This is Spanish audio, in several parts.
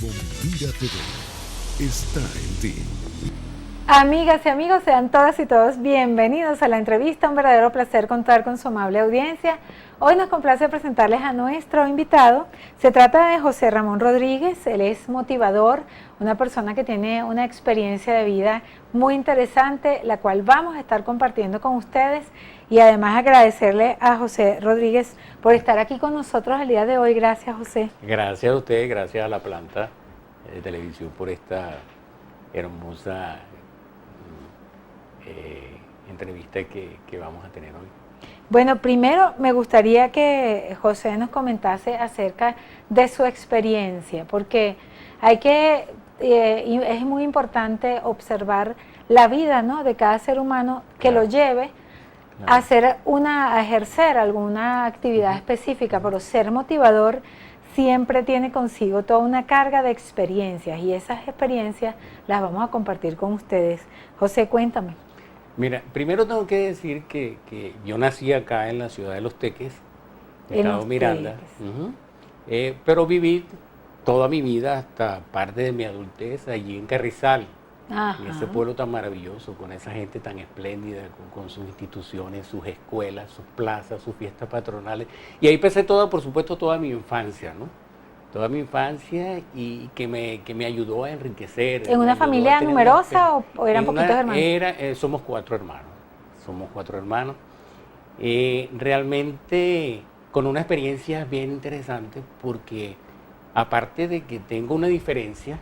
Bombira TV está en ti. Amigas y amigos, sean todas y todos bienvenidos a la entrevista. Un verdadero placer contar con su amable audiencia. Hoy nos complace presentarles a nuestro invitado. Se trata de José Ramón Rodríguez. Él es motivador, una persona que tiene una experiencia de vida muy interesante, la cual vamos a estar compartiendo con ustedes. Y además agradecerle a José Rodríguez por estar aquí con nosotros el día de hoy. Gracias, José. Gracias a usted, gracias a la planta de televisión por esta hermosa entrevista que vamos a tener hoy. Bueno, primero me gustaría que José nos comentase acerca de su experiencia, porque es muy importante observar la vida, ¿no?, de cada ser humano que lo lleve a a ejercer alguna actividad específica, pero ser motivador siempre tiene consigo toda una carga de experiencias y esas experiencias las vamos a compartir con ustedes. José, cuéntame. Mira, primero tengo que decir que yo nací acá en la ciudad de Los Teques, estado Miranda, pero viví toda mi vida hasta parte de mi adultez allí en Carrizal. Ajá. En ese pueblo tan maravilloso, con esa gente tan espléndida, con sus instituciones, sus escuelas, sus plazas, sus fiestas patronales. Y ahí pasé por supuesto, toda mi infancia, ¿no? Toda mi infancia y que me ayudó a enriquecer. ¿En una familia numerosa o eran poquitos hermanos? Somos cuatro hermanos. Realmente con una experiencia bien interesante porque aparte de que tengo una diferencia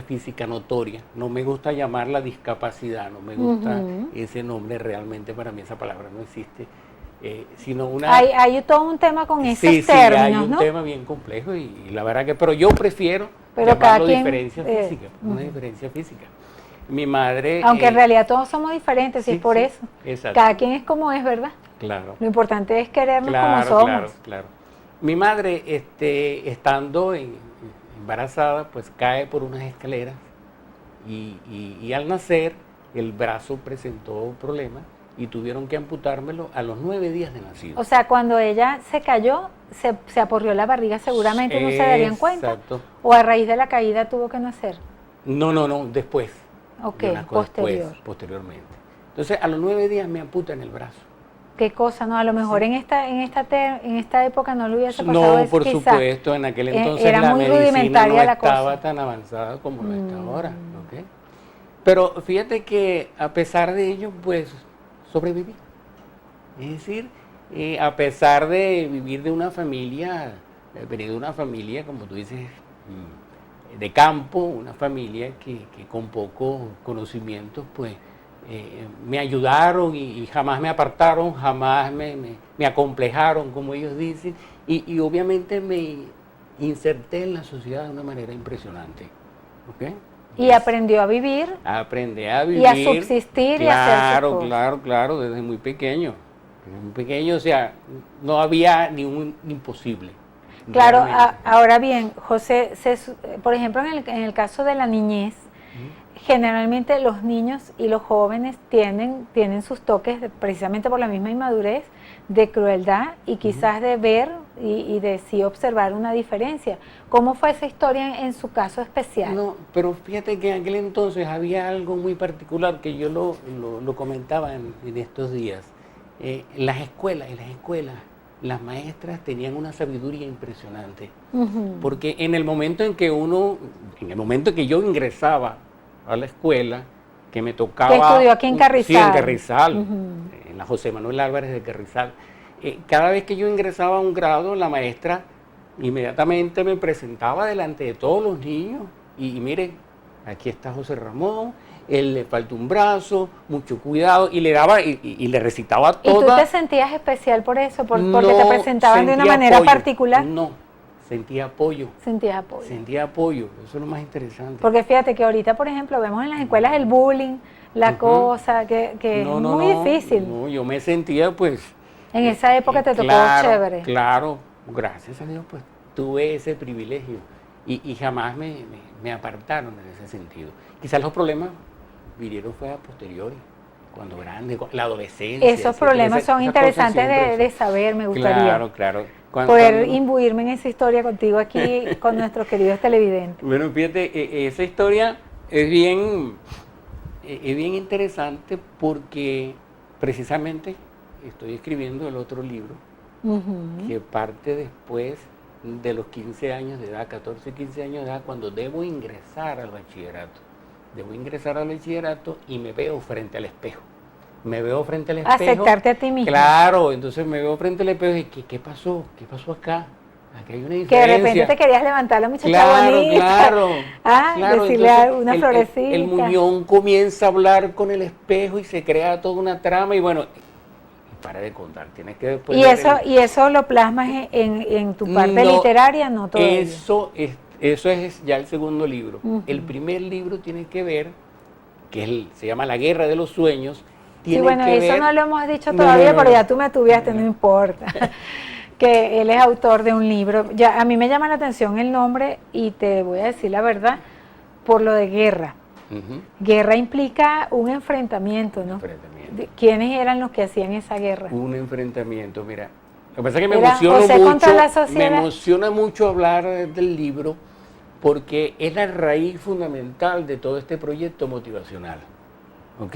física notoria, no me gusta llamarla discapacidad, no me gusta ese nombre, realmente para mí esa palabra no existe, sino una... Hay todo un tema con esos términos, hay un ¿no? tema bien complejo y la verdad que, pero yo prefiero llamarlo cada quien, diferencia física, una diferencia física. Mi madre... Aunque en realidad todos somos diferentes, sí, y por eso. Exacto. Cada quien es como es, ¿verdad? Claro. Lo importante es querernos como somos. Claro. Mi madre, estando embarazada, pues cae por unas escaleras y al nacer el brazo presentó problemas y tuvieron que amputármelo a los 9 días de nacido. O sea, cuando ella se cayó, se aporrió la barriga, seguramente no se darían cuenta. Exacto. O a raíz de la caída tuvo que nacer. No, después. Ok, posteriormente. Entonces, a los 9 días me amputan el brazo. Qué cosa, ¿no? A lo mejor en esta época no lo hubiese pasado. No, por supuesto, en aquel entonces era la muy medicina no la estaba cosa. tan avanzada como lo está ahora. ¿Okay? Pero fíjate que a pesar de ello, pues sobreviví. Es decir, a pesar de vivir de una familia, venir de una familia, como tú dices, de campo, una familia que con pocos conocimientos, pues me ayudaron y jamás me apartaron, jamás me acomplejaron, como ellos dicen, y obviamente me inserté en la sociedad de una manera impresionante. ¿Okay? Y aprendió a vivir. Aprendí a vivir. Y a subsistir y a hacer sus cosas. Claro, desde muy pequeño. O sea, no había ningún imposible. Claro, ahora bien, José, por ejemplo, en el caso de la niñez, generalmente los niños y los jóvenes tienen sus toques, precisamente por la misma inmadurez, de crueldad y quizás de ver y de sí observar una diferencia. ¿Cómo fue esa historia en su caso especial? No, pero fíjate que en aquel entonces había algo muy particular que yo lo comentaba en estos días. En las escuelas, las maestras tenían una sabiduría impresionante. Porque en el momento en que yo ingresaba a la escuela, que me tocaba... ¿Que estudió aquí en Carrizal? Sí, en Carrizal, en la José Manuel Álvarez de Carrizal. Cada vez que yo ingresaba a un grado, la maestra inmediatamente me presentaba delante de todos los niños y mire, aquí está José Ramón, él le falta un brazo, mucho cuidado, y le daba y le recitaba toda... ¿Y tú te sentías especial por eso? ¿Porque te presentaban de una manera particular? No, sentía apoyo. Sentías apoyo. Sentía apoyo, eso es lo más interesante. Porque fíjate que ahorita, por ejemplo, vemos en las escuelas el bullying, la cosa, que es muy difícil. No, yo me sentía pues... En esa época te tocó chévere. Claro, gracias a Dios pues tuve ese privilegio y jamás me apartaron en ese sentido. Quizás los problemas vinieron fue a posteriori. cuando grande, la adolescencia. Esos problemas son esas cosas interesantes siempre de saber, me gustaría. Claro, claro. Poder imbuirme en esa historia contigo aquí, con nuestros queridos televidentes. Bueno, fíjate, esa historia es bien interesante porque precisamente estoy escribiendo el otro libro que parte después de los 15 años de edad, 14, 15 años de edad, cuando debo ingresar al bachillerato. Debo ingresar al bachillerato y me veo frente al espejo. Me veo frente al espejo. Aceptarte a ti mismo. Claro, entonces me veo frente al espejo y ¿qué pasó? ¿Qué pasó acá? Aquí hay una diferencia. Que de repente te querías levantar la muchacha bonita. Claro. Decirle Entonces, una florecita. El muñón comienza a hablar con el espejo y se crea toda una trama y bueno, para de contar, tienes que después... Y eso lo plasmas en tu parte literaria, ¿no? Todo eso es ya el segundo libro. El primer libro tiene que ver, se llama La Guerra de los Sueños. Sí, bueno, eso no lo hemos dicho todavía, pero ya tú me tuviste, no importa. Que él es autor de un libro. Ya, a mí me llama la atención el nombre y te voy a decir la verdad, por lo de guerra. Guerra implica un enfrentamiento, ¿no? ¿Quiénes eran los que hacían esa guerra? Un enfrentamiento, mira. Lo que pasa es que me emociona mucho hablar del libro porque es la raíz fundamental de todo este proyecto motivacional. ¿Ok?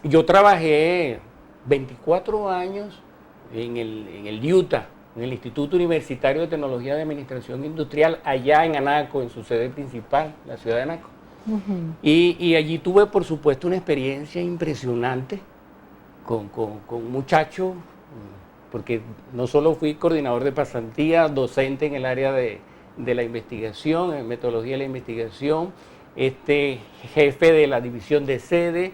Yo trabajé 24 años en el UTA, en el Instituto Universitario de Tecnología de Administración Industrial, allá en Anaco, en su sede principal, la ciudad de Anaco. Y allí tuve, por supuesto, una experiencia impresionante con muchachos, porque no solo fui coordinador de pasantía, docente en el área de la investigación, en metodología de la investigación, jefe de la división de sede,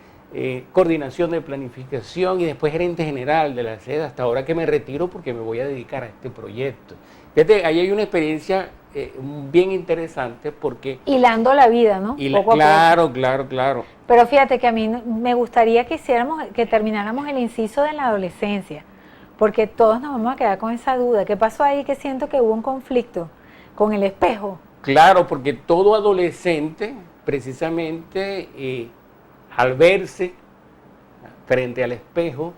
coordinación de planificación y después gerente general de la sede, hasta ahora que me retiro porque me voy a dedicar a este proyecto. Fíjate, ahí hay una experiencia bien interesante porque... Hilando la vida, ¿no? Claro. Pero fíjate que a mí me gustaría que termináramos el inciso de la adolescencia, porque todos nos vamos a quedar con esa duda. ¿Qué pasó ahí? Que siento que hubo un conflicto con el espejo. Claro, porque todo adolescente, precisamente, al verse frente al espejo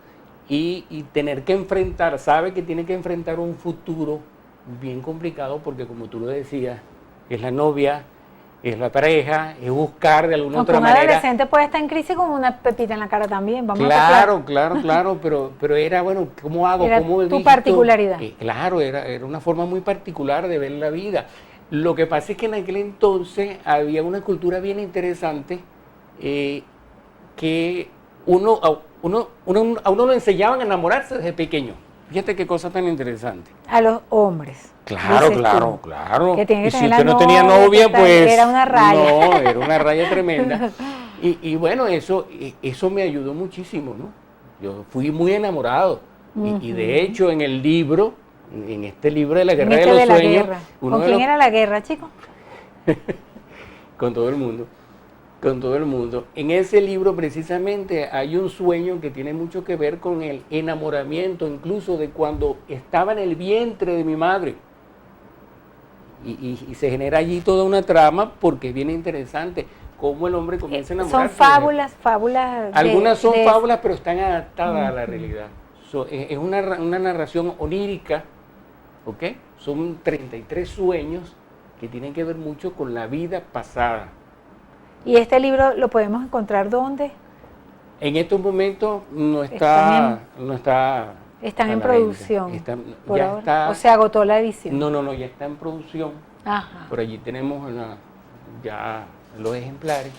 y tener que enfrentar, sabe que tiene que enfrentar un futuro bien complicado porque, como tú lo decías, es la novia, es la pareja, es buscar de alguna otra manera. Un adolescente puede estar en crisis con una pepita en la cara también. Claro, pero era, bueno, ¿cómo hago? Era ¿Cómo tu particularidad. Claro, era una forma muy particular de ver la vida. Lo que pasa es que en aquel entonces había una cultura bien interesante que a uno lo enseñaban a enamorarse desde pequeño. Fíjate qué cosa tan interesante. A los hombres. Claro. Que tiene que y si tener usted no tenía novia, novia, pues... Era una raya. No, era una raya tremenda. Y bueno, eso me ayudó muchísimo, ¿no? Yo fui muy enamorado. Y de hecho, en el libro, en este libro de La Guerra de los Sueños... ¿Con quién era la guerra, chico? Con todo el mundo. En ese libro precisamente hay un sueño que tiene mucho que ver con el enamoramiento, incluso de cuando estaba en el vientre de mi madre. Y se genera allí toda una trama porque es bien interesante cómo el hombre comienza a enamorarse. Son fábulas. Algunas son fábulas, pero están adaptadas a la realidad. Es una narración onírica, ¿ok? Son 33 sueños que tienen que ver mucho con la vida pasada. ¿Y este libro lo podemos encontrar dónde? En estos momentos no está Están en producción. Está, o se agotó la edición. No, ya está en producción. Ajá. Por allí tenemos ya los ejemplares,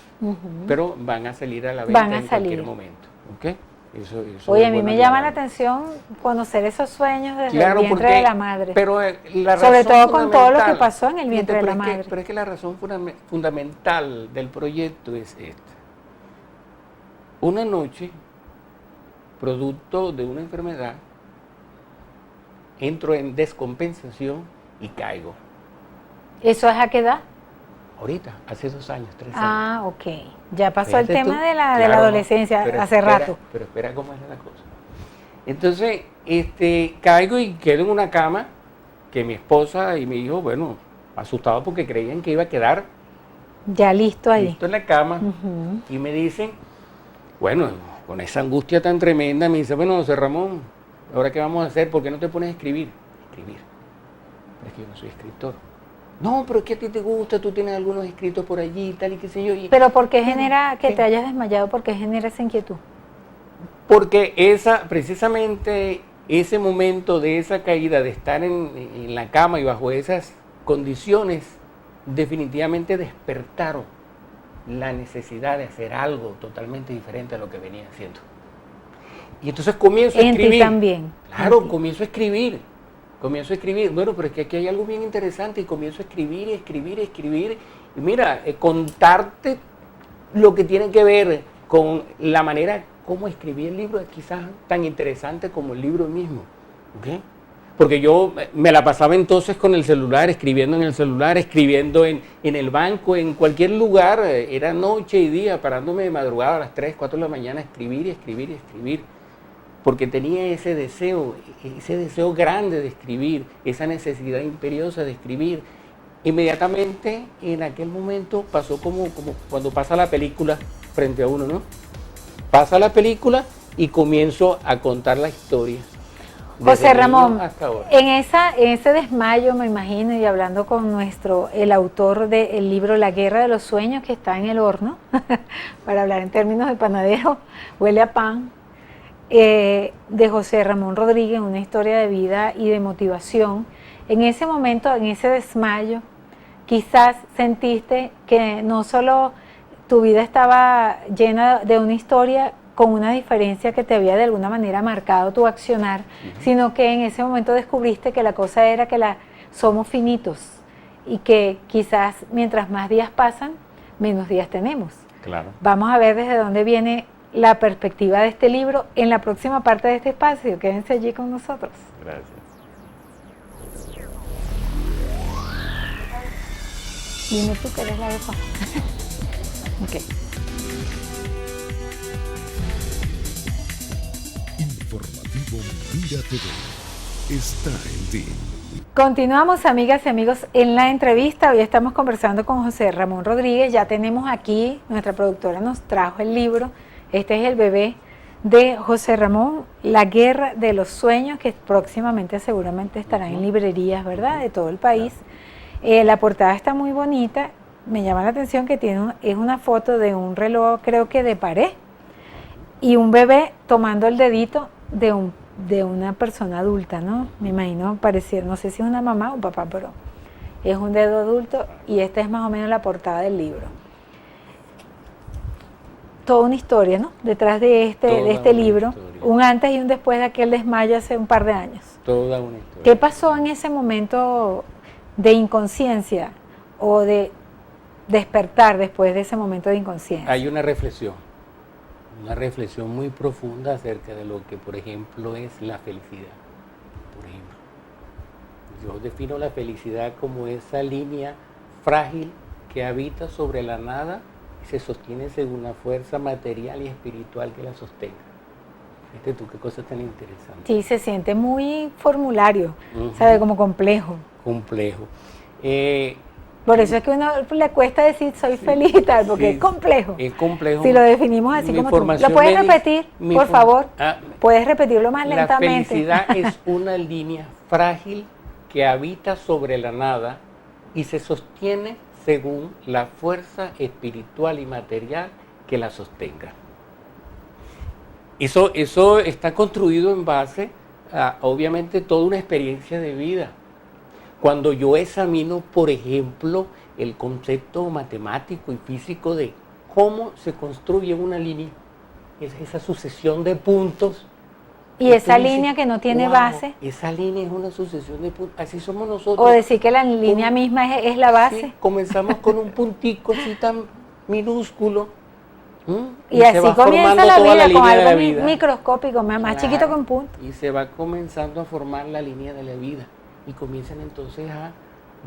pero van a salir a la venta en cualquier momento. ¿Okay? Eso Oye, a mí me llama la atención conocer esos sueños desde el vientre de la madre. Pero sobre todo con todo lo que pasó en el vientre de la madre. Pero es que la razón fundamental del proyecto es esta. Una noche, producto de una enfermedad, entro en descompensación y caigo. ¿Eso es a qué edad? Ahorita, hace 2 años, 3 años. Ah, ok. Ya pasó Fíjate el tema tú, de la adolescencia hace rato. Pero espera cómo es la cosa. Entonces, caigo y quedo en una cama que mi esposa y mi hijo, bueno, asustados porque creían que iba a quedar ya listo ahí. Listo en la cama y me dicen, bueno, con esa angustia tan tremenda, me dice, bueno, José Ramón, ¿ahora qué vamos a hacer? ¿Por qué no te pones a escribir? Escribir. Pero es que yo no soy escritor. No, pero es que a ti te gusta, tú tienes algunos escritos por allí y tal y qué sé yo. Pero ¿por qué genera que ¿qué? te hayas desmayado? ¿Por qué genera esa inquietud? Porque precisamente ese momento de esa caída, de estar en la cama y bajo esas condiciones, definitivamente despertaron la necesidad de hacer algo totalmente diferente a lo que venía haciendo. Y entonces comienzo a escribir. En ti también. Claro, comienzo a escribir. Bueno, pero es que aquí hay algo bien interesante y comienzo a escribir. Y mira, contarte lo que tiene que ver con la manera como escribí el libro es quizás tan interesante como el libro mismo. ¿Okay? Porque yo me la pasaba entonces con el celular, escribiendo en el celular, escribiendo en el banco, en cualquier lugar, era noche y día, parándome de madrugada a las 3, 4 de la mañana, a escribir, porque tenía ese deseo grande de escribir, esa necesidad imperiosa de escribir. Inmediatamente, en aquel momento, pasó como cuando pasa la película frente a uno, ¿no? Pasa la película y comienzo a contar la historia. José Ramón, en ese desmayo, me imagino, y hablando con el autor del libro La Guerra de los Sueños, que está en el horno, para hablar en términos de panadero, huele a pan, de José Ramón Rodríguez, una historia de vida y de motivación. En ese momento, en ese desmayo, quizás sentiste que no solo tu vida estaba llena de una historia con una diferencia que te había de alguna manera marcado tu accionar, sino que en ese momento descubriste que la cosa era que somos finitos y que quizás mientras más días pasan, menos días tenemos. Claro. Vamos a ver desde dónde viene la perspectiva de este libro en la próxima parte de este espacio. Quédense allí con nosotros. Gracias. Dime tú que eres la de Juan. Okay. Informativo Mira TV está en ti. Continuamos, amigas y amigos, en la entrevista. Hoy estamos conversando con José Ramón Rodríguez. Ya tenemos aquí, nuestra productora nos trajo el libro. Este es el bebé de José Ramón, La Guerra de los Sueños, que próximamente seguramente estará en librerías, ¿verdad?, de todo el país. La portada está muy bonita. Me llama la atención que es una foto de un reloj, creo que de pared, y un bebé tomando el dedito de una persona adulta, ¿no? Me imagino pareciera, no sé si es una mamá o un papá, pero es un dedo adulto y esta es más o menos la portada del libro. Toda una historia, ¿no? Detrás de este libro, historia. Un antes y un después de aquel desmayo hace un par de años. Toda una historia. ¿Qué pasó en ese momento de inconsciencia o de despertar después de ese momento de inconsciencia? Hay una reflexión muy profunda acerca de lo que, por ejemplo, es la felicidad. Por ejemplo, yo defino la felicidad como esa línea frágil que habita sobre la nada y se sostiene según la fuerza material y espiritual que la sostenga. Fíjate tú, qué cosa tan interesante. Sí, se siente muy formulario, ¿sabe? Como complejo. Complejo. Por eso es que a uno le cuesta decir soy feliz y tal, porque Sí, es complejo. Es complejo. Si lo definimos así Mi como tú. ¿Lo formación puedes me repetir, dice- por favor? Ah, Puedes repetirlo más La lentamente. felicidad es una línea frágil que habita sobre la nada y se sostiene según la fuerza espiritual y material que la sostenga. Eso está construido en base a, obviamente, toda una experiencia de vida. Cuando yo examino, por ejemplo, el concepto matemático y físico de cómo se construye una línea, es esa sucesión de puntos. Y esa línea que no tiene "Wow, base, esa línea es una sucesión de puntos, así somos nosotros. o decir que la línea misma es la base. Sí, comenzamos con un puntico así tan minúsculo. Y así se va comienza formando la toda vida, con línea de la algo vida. microscópico, más Claro. chiquito que un punto. Y se va comenzando a formar la línea de la vida. Y comienzan entonces a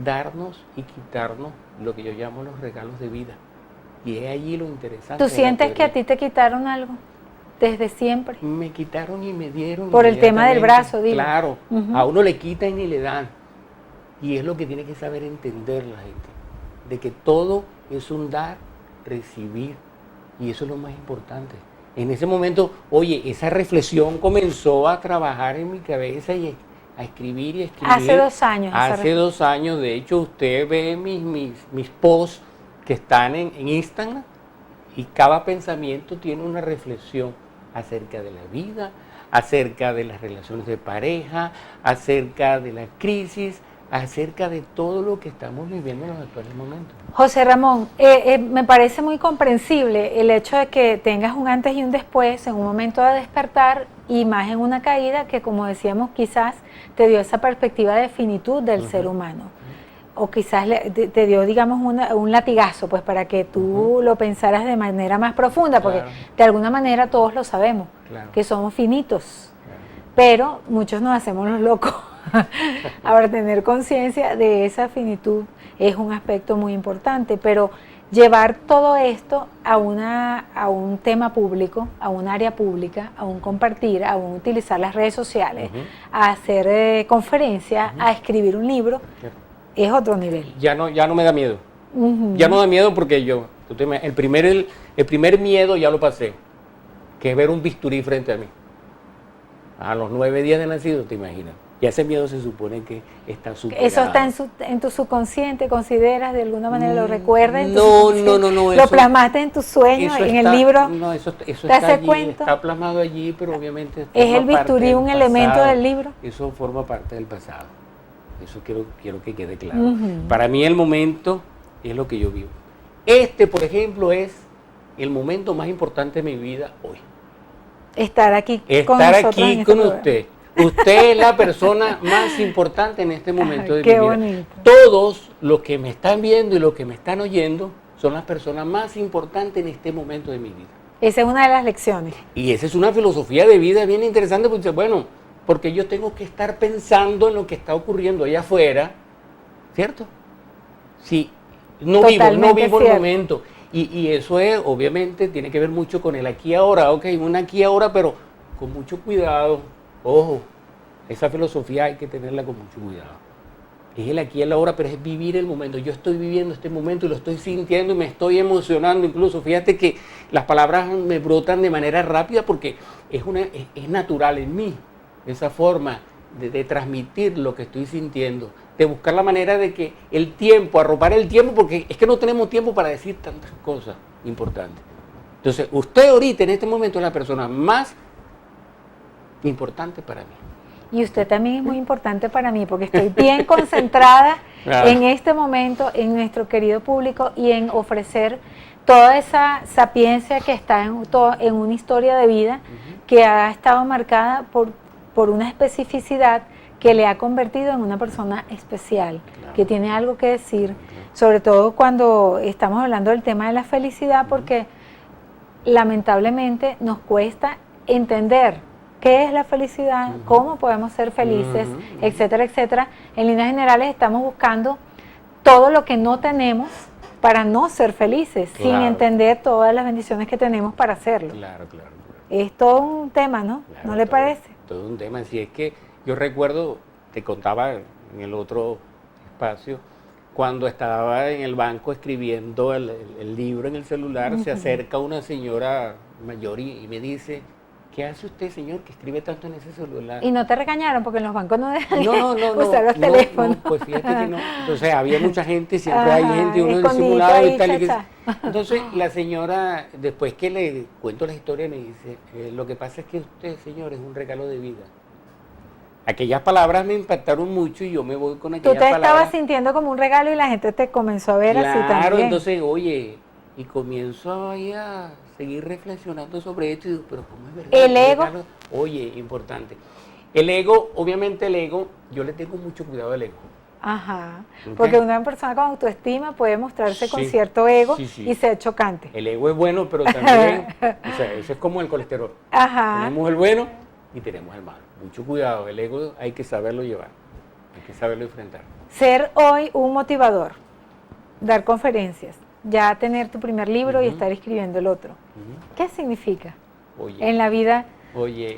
darnos y quitarnos lo que yo llamo los regalos de vida. Y es allí lo interesante. ¿Tú de la sientes que a teoría. ti te quitaron algo desde siempre? Me quitaron y me dieron. Por el tema del inmediatamente. brazo, digo. Claro, Ujú. a uno le quitan y le dan. Y es lo que tiene que saber entender la gente. De que todo es un dar, recibir. Y eso es lo más importante. en ese momento, oye, esa reflexión comenzó a trabajar en mi cabeza y a escribir y escribir. Hace 2 años. Hace 2 años, de hecho, usted ve mis posts que están en Instagram y cada pensamiento tiene una reflexión acerca de la vida, acerca de las relaciones de pareja, acerca de la crisis, acerca de todo lo que estamos viviendo en los actuales momentos. José Ramón, me parece muy comprensible el hecho de que tengas un antes y un después en un momento de despertar y más en una caída que, como decíamos, quizás te dio esa perspectiva de finitud del ser humano. O quizás te dio, digamos, un latigazo, pues para que tú lo pensaras de manera más profunda, porque de alguna manera todos lo sabemos, que somos finitos, pero muchos nos hacemos los locos. Ahora, tener conciencia de esa finitud es un aspecto muy importante, pero llevar todo esto a un tema público, a un área pública, a un compartir, a un utilizar las redes sociales, a hacer conferencias, a escribir un libro, es otro nivel. Ya no me da miedo. Ya no da miedo porque el primer miedo ya lo pasé, que es ver un bisturí frente a mí. A los 9 días de nacido, te imaginas. Y ese miedo se supone que está superado. ¿Eso está en tu subconsciente? ¿Consideras de alguna manera, lo recuerdas? No. ¿Lo plasmaste en tus sueños, en el libro? No, eso ¿Te está hace allí, cuento? está plasmado allí, pero obviamente... ¿Es el bisturí un elemento del libro? Eso forma parte del pasado. Eso quiero que quede claro. Para mí el momento es lo que yo vivo. Por ejemplo, es el momento más importante de mi vida hoy. Estar aquí con usted. Usted es la persona más importante en este momento de mi vida. Bonito. Todos los que me están viendo y los que me están oyendo son las personas más importantes en este momento de mi vida. Esa es una de las lecciones. Y esa es una filosofía de vida bien interesante, porque yo tengo que estar pensando en lo que está ocurriendo allá afuera, ¿cierto? Sí, no vivo el momento. Y eso obviamente tiene que ver mucho con el aquí y ahora, un aquí y ahora, pero con mucho cuidado. Ojo, esa filosofía hay que tenerla con mucho cuidado. Es el aquí y el ahora, pero es vivir el momento. Yo estoy viviendo este momento y lo estoy sintiendo y me estoy emocionando incluso. Fíjate que las palabras me brotan de manera rápida porque es natural en mí, esa forma de transmitir lo que estoy sintiendo, de buscar la manera de que arropar el tiempo, porque es que no tenemos tiempo para decir tantas cosas importantes. Entonces, usted ahorita en este momento es la persona más importante para mí. Y usted también es muy importante para mí, porque estoy bien concentrada en este momento, en nuestro querido público y en ofrecer toda esa sapiencia que está en una historia de vida que ha estado marcada por una especificidad que le ha convertido en una persona especial, que tiene algo que decir, sobre todo cuando estamos hablando del tema de la felicidad, porque lamentablemente nos cuesta entender qué es la felicidad, cómo podemos ser felices, etcétera, etcétera. En líneas generales estamos buscando todo lo que no tenemos para no ser felices, sin entender todas las bendiciones que tenemos para hacerlo. Claro. Es todo un tema, ¿no? Claro, ¿No le parece? Todo un tema. Si es que yo recuerdo, te contaba en el otro espacio, cuando estaba en el banco escribiendo el libro en el celular, se acerca una señora mayor y me dice: ¿qué hace usted, señor, que escribe tanto en ese celular? Y no te regañaron porque en los bancos no dejan usar los teléfonos. No, pues fíjate que no. Entonces había mucha gente, siempre hay gente, uno disimulado y tal. Entonces la señora, después que le cuento la historia, me dice: lo que pasa es que usted, señor, es un regalo de vida. Aquellas palabras me impactaron mucho y yo me voy con aquellas palabras. Tú te estabas sintiendo como un regalo y la gente te comenzó a ver así también. Claro, entonces, oye, y comienzo ahí a seguir reflexionando sobre esto y digo, pero ¿cómo es verdad? El ego. Oye, importante. El ego, obviamente el ego, yo le tengo mucho cuidado al ego. Ajá, porque una persona con autoestima puede mostrarse con cierto ego y ser chocante. El ego es bueno, pero también, o sea, eso es como el colesterol. Ajá. Tenemos el bueno y tenemos el malo. Mucho cuidado, el ego hay que saberlo llevar, hay que saberlo enfrentar. Ser hoy un motivador, dar conferencias, ya tener tu primer libro y estar escribiendo el otro. ¿Qué significa en la vida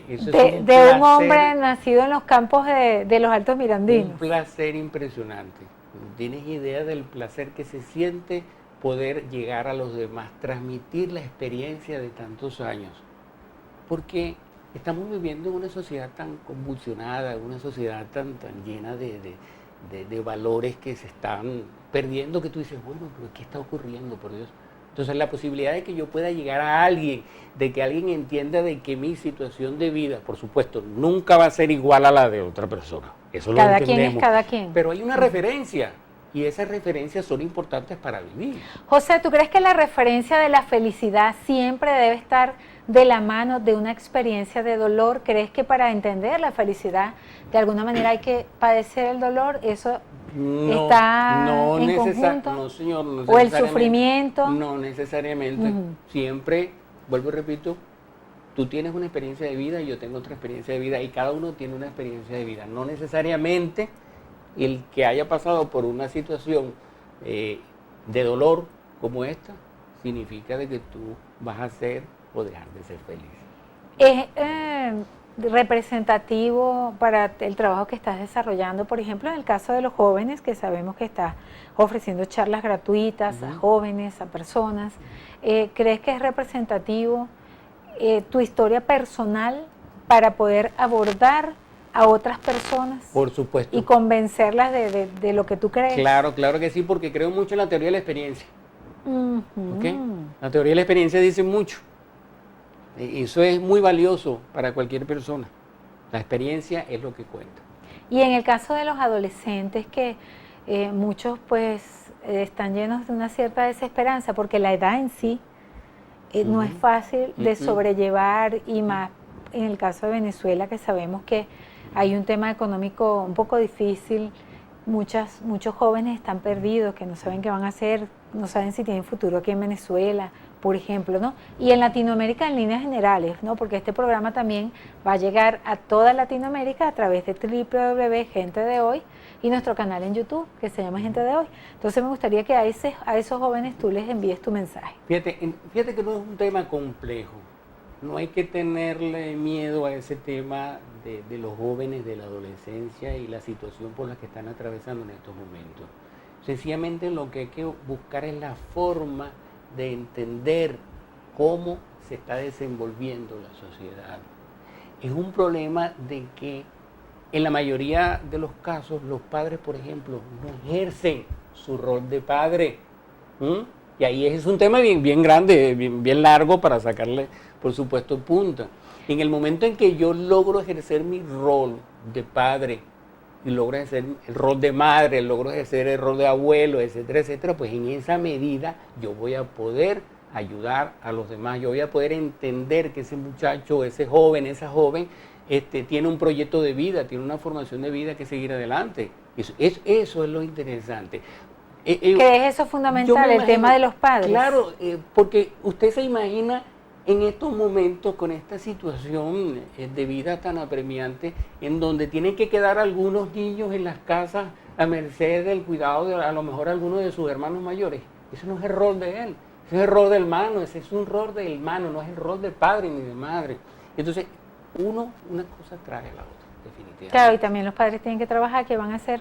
eso de un hombre nacido en los campos de los Altos Mirandinos? Un placer impresionante. ¿Tienes idea del placer que se siente poder llegar a los demás, transmitir la experiencia de tantos años? porque estamos viviendo en una sociedad tan convulsionada, una sociedad tan llena de valores que se están perdiendo, que tú dices, bueno, pero ¿qué está ocurriendo, por Dios? Entonces la posibilidad de que yo pueda llegar a alguien, de que alguien entienda de que mi situación de vida, por supuesto, nunca va a ser igual a la de otra persona. Eso lo entendemos. Cada quien es cada quien. Pero hay una referencia, y esas referencias son importantes para vivir. José, ¿tú crees que la referencia de la felicidad siempre debe estar de la mano de una experiencia de dolor? ¿Crees que para entender la felicidad, de alguna manera hay que padecer el dolor? ¿Eso está en conjunto? No, señor. No ¿O el sufrimiento? No necesariamente. Siempre, vuelvo y repito, tú tienes una experiencia de vida y yo tengo otra experiencia de vida y cada uno tiene una experiencia de vida. No necesariamente el que haya pasado por una situación de dolor como esta significa de que tú vas a ser o dejar de ser feliz. ¿Es representativo para el trabajo que estás desarrollando, por ejemplo, en el caso de los jóvenes, que sabemos que estás ofreciendo charlas gratuitas a jóvenes, a personas? ¿Crees que es representativo tu historia personal para poder abordar a otras personas? Por supuesto. Y convencerlas de lo que tú crees. Claro que sí, porque creo mucho en la teoría de la experiencia. ¿Okay? La teoría de la experiencia dice mucho. Eso es muy valioso para cualquier persona. La experiencia es lo que cuenta. Y en el caso de los adolescentes, que muchos pues están llenos de una cierta desesperanza, porque la edad en sí no es fácil de sobrellevar, y más en el caso de Venezuela, que sabemos que hay un tema económico un poco difícil. Muchos jóvenes están perdidos, que no saben qué van a hacer, no saben si tienen futuro aquí en Venezuela, por ejemplo, ¿no? Y en Latinoamérica en líneas generales, ¿no? Porque este programa también va a llegar a toda Latinoamérica a través de www.gente de hoy y nuestro canal en YouTube, que se llama Gente de Hoy. Entonces me gustaría que a esos jóvenes tú les envíes tu mensaje. Fíjate que no es un tema complejo. No hay que tenerle miedo a ese tema de los jóvenes, de la adolescencia y la situación por la que están atravesando en estos momentos. Sencillamente lo que hay que buscar es la forma de entender cómo se está desenvolviendo la sociedad. Es un problema de que en la mayoría de los casos los padres, por ejemplo, no ejercen su rol de padre. Y ahí es un tema bien grande, bien largo para sacarle, por supuesto, punta. En el momento en que yo logro ejercer mi rol de padre y logro ejercer el rol de madre, logro ejercer el rol de abuelo, etcétera, etcétera, pues en esa medida yo voy a poder ayudar a los demás, yo voy a poder entender que ese muchacho, ese joven, esa joven, tiene un proyecto de vida, tiene una formación de vida que seguir adelante. Eso es lo interesante. ¿Crees eso fundamental, el tema de los padres? Claro, porque usted se imagina en estos momentos con esta situación de vida tan apremiante, en donde tienen que quedar algunos niños en las casas a merced del cuidado de a lo mejor algunos de sus hermanos mayores. Ese no es el rol de él, ese es el rol del hermano, ese es un rol del hermano, no es el rol de padre ni de madre. Entonces, una cosa trae a la otra, definitivamente. Claro, y también los padres tienen que trabajar, ¿qué van a hacer?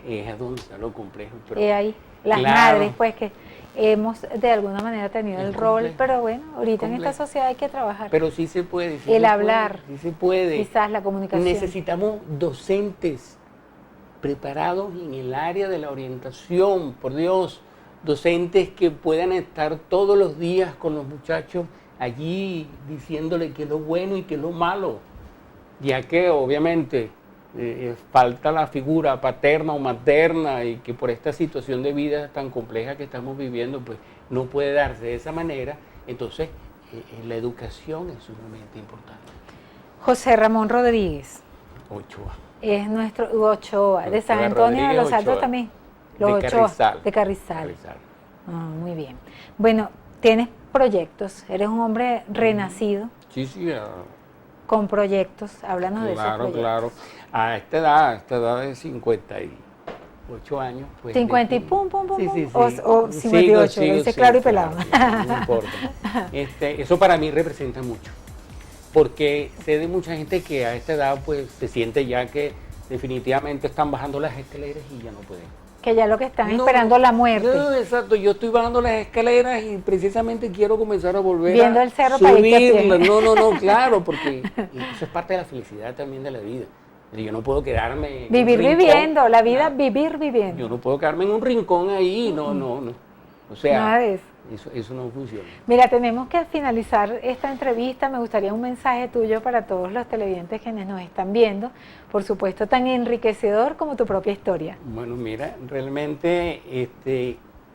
Es donde está lo complejo. Pero, ahí, las madres, pues, que hemos de alguna manera tenido el rol, pero bueno, ahorita en esta sociedad hay que trabajar. Pero sí se puede. El hablar, sí se puede. Quizás la comunicación. Necesitamos docentes preparados en el área de la orientación, por Dios, docentes que puedan estar todos los días con los muchachos allí diciéndole qué es lo bueno y qué es lo malo, ya que obviamente falta la figura paterna o materna y que por esta situación de vida tan compleja que estamos viviendo, pues no puede darse de esa manera. Entonces, la educación es sumamente importante. José Ramón Rodríguez. Ochoa. Es nuestro Ochoa, de San Antonio de los Altos también. Los de Ochoa, Carrizal. de Carrizal. Muy bien. Bueno, tienes proyectos, eres un hombre renacido. Sí. Con proyectos, háblanos de esos proyectos. Claro. A esta edad de 58 años. Pues, 50 y pum. Sí. O 58, lo dice claro y pelado. No importa. Eso para mí representa mucho. Porque sé de mucha gente que a esta edad pues se siente ya que definitivamente están bajando las escaleras y ya no pueden. Que ya lo que están No, esperando la muerte. No, exacto, yo estoy bajando las escaleras y precisamente quiero comenzar a volver Viendo a el cerro para irte a pie. subirla. No, claro, porque eso es parte de la felicidad también de la vida. Yo no puedo quedarme en Vivir un rincón. viviendo, la vida, No, vivir viviendo. yo no puedo quedarme en un rincón ahí, no. O sea, Nada de eso. eso no funciona. Mira, tenemos que finalizar esta entrevista. Me gustaría un mensaje tuyo para todos los televidentes quienes nos están viendo. Por supuesto, tan enriquecedor como tu propia historia. Bueno, mira, realmente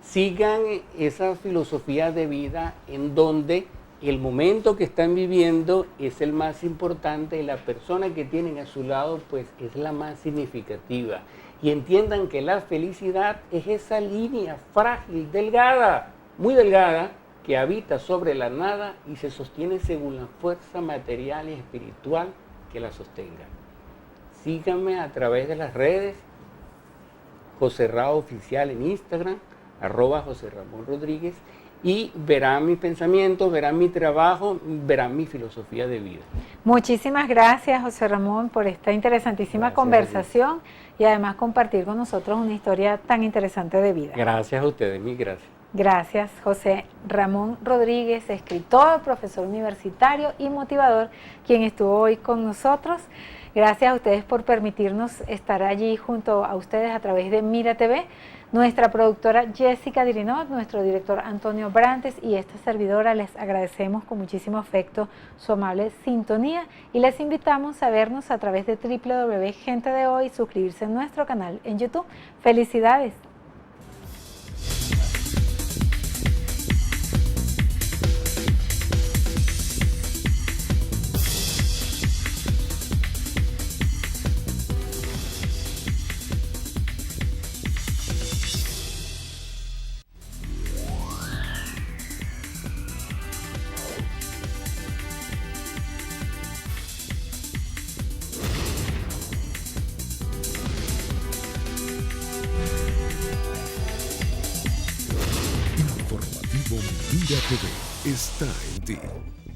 sigan esa filosofía de vida en donde el momento que están viviendo es el más importante y la persona que tienen a su lado pues es la más significativa. Y entiendan que la felicidad es esa línea frágil, delgada, muy delgada, que habita sobre la nada y se sostiene según la fuerza material y espiritual que la sostenga. Síganme a través de las redes, José Ra Oficial en Instagram, @José Ramón Rodríguez, y verán mis pensamientos, verán mi trabajo, verán mi filosofía de vida. Muchísimas gracias, José Ramón, por esta interesantísima conversación y además compartir con nosotros una historia tan interesante de vida. Gracias a ustedes, mil gracias. Gracias, José Ramón Rodríguez, escritor, profesor universitario y motivador, quien estuvo hoy con nosotros. Gracias a ustedes por permitirnos estar allí junto a ustedes a través de Mira TV. Nuestra productora Jessica Dirinot, nuestro director Antonio Brantes y esta servidora les agradecemos con muchísimo afecto su amable sintonía y les invitamos a vernos a través de www.gente de hoy y suscribirse a nuestro canal en YouTube. ¡Felicidades! Informativo Mira TV está en ti.